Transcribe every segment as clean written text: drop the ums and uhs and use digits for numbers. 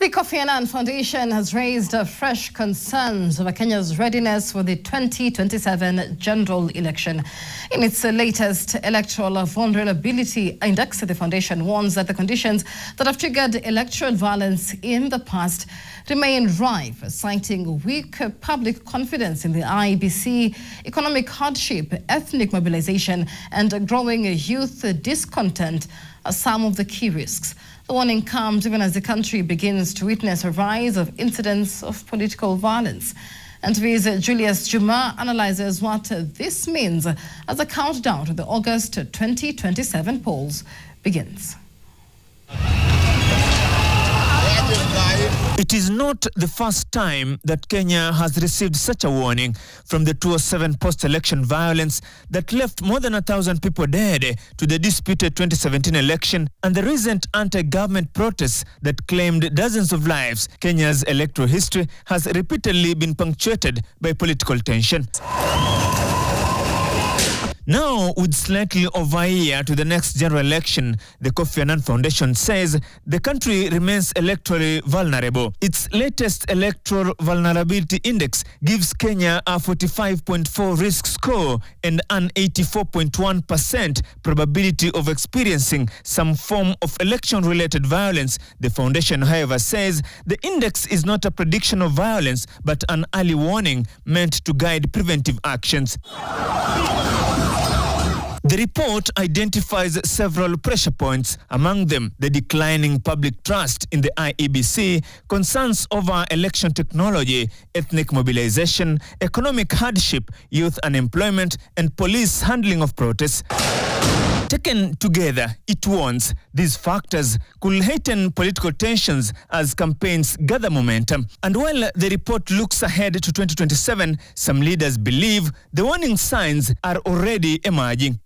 The Kofi Annan Foundation has raised fresh concerns over Kenya's readiness for the 2027 general election. In its latest electoral vulnerability index, the foundation warns that the conditions that have triggered electoral violence in the past remain rife, citing weak public confidence in the IEBC, economic hardship, ethnic mobilization, and growing youth discontent are some of the key risks. The warning comes even as the country begins to witness a rise of incidents of political violence. And TV's Julius Juma analyzes what this means as the countdown to the August 2027 polls begins. It is not the first time that Kenya has received such a warning from the 2007 post-election violence that left more than 1,000 people dead, to the disputed 2017 election and the recent anti-government protests that claimed dozens of lives. Kenya's electoral history has repeatedly been punctuated by political tension. Now, with slightly over a year to the next general election, the Kofi Annan Foundation says the country remains electorally vulnerable. Its latest electoral vulnerability index gives Kenya a 45.4 risk score and an 84.1% probability of experiencing some form of election-related violence. The foundation, however, says the index is not a prediction of violence, but an early warning meant to guide preventive actions. The report identifies several pressure points, among them the declining public trust in the IEBC, concerns over election technology, ethnic mobilization, economic hardship, youth unemployment, and police handling of protests. Taken together, it warns these factors could heighten political tensions as campaigns gather momentum. And while the report looks ahead to 2027, some leaders believe the warning signs are already emerging.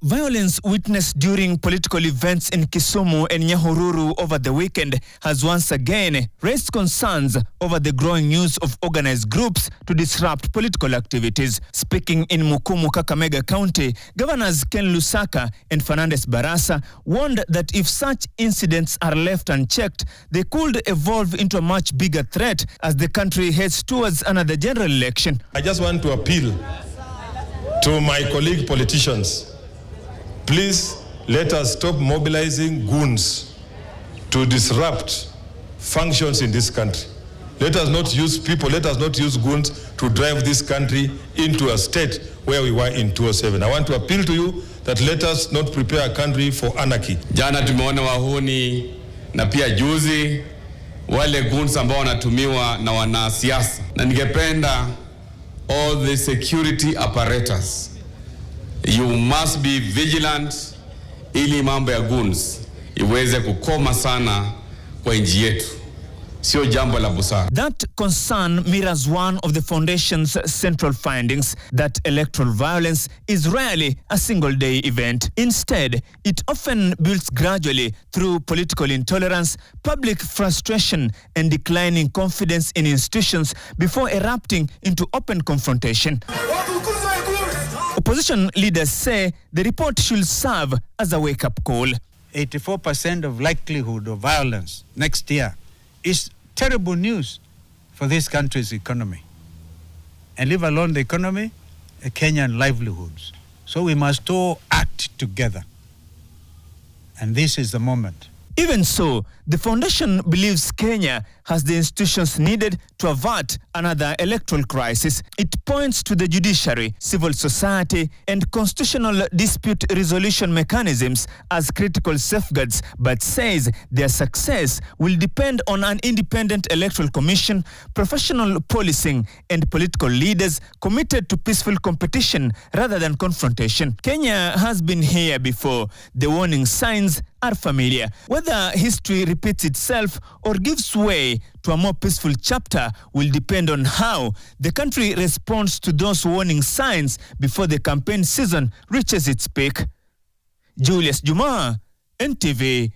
Violence witnessed during political events in Kisumu and Nyahururu over the weekend has once again raised concerns over the growing use of organized groups to disrupt political activities. Speaking in Mukumu, Kakamega County, Governors Ken Lusaka and Fernandes Barasa warned that if such incidents are left unchecked, they could evolve into a much bigger threat as the country heads towards another general election. I just want to appeal to my colleague politicians. Please let us stop mobilizing goons to disrupt functions in this country. Let us not use people, let us not use goons to drive this country into a state where we were in 2007. I want to appeal to you that let us not prepare a country for anarchy. Jana tumeona wahuni na pia juzi wale goons ambao wanatumiwa na wanasiasa. Na ningependa all the security apparatus, you must be vigilant ili mambo ya goons iweze kukoma sana kwa nchi yetu. Sio jambo la busara. That concern mirrors one of the foundation's central findings, that electoral violence is rarely a single-day event. Instead, it often builds gradually through political intolerance, public frustration, and declining confidence in institutions before erupting into open confrontation. Opposition leaders say the report should serve as a wake-up call. 84% of likelihood of violence next year is terrible news for this country's economy. And leave alone the economy, Kenyan livelihoods. So we must all act together. And this is the moment. Even so, the foundation believes Kenya has the institutions needed to avert another electoral crisis. It points to the judiciary, civil society, and constitutional dispute resolution mechanisms as critical safeguards, but says their success will depend on an independent electoral commission, professional policing, and political leaders committed to peaceful competition rather than confrontation. Kenya has been here before. The warning signs are familiar. Whether history repeats itself or gives way to a more peaceful chapter will depend on how the country responds to those warning signs before the campaign season reaches its peak. Julius Juma, NTV.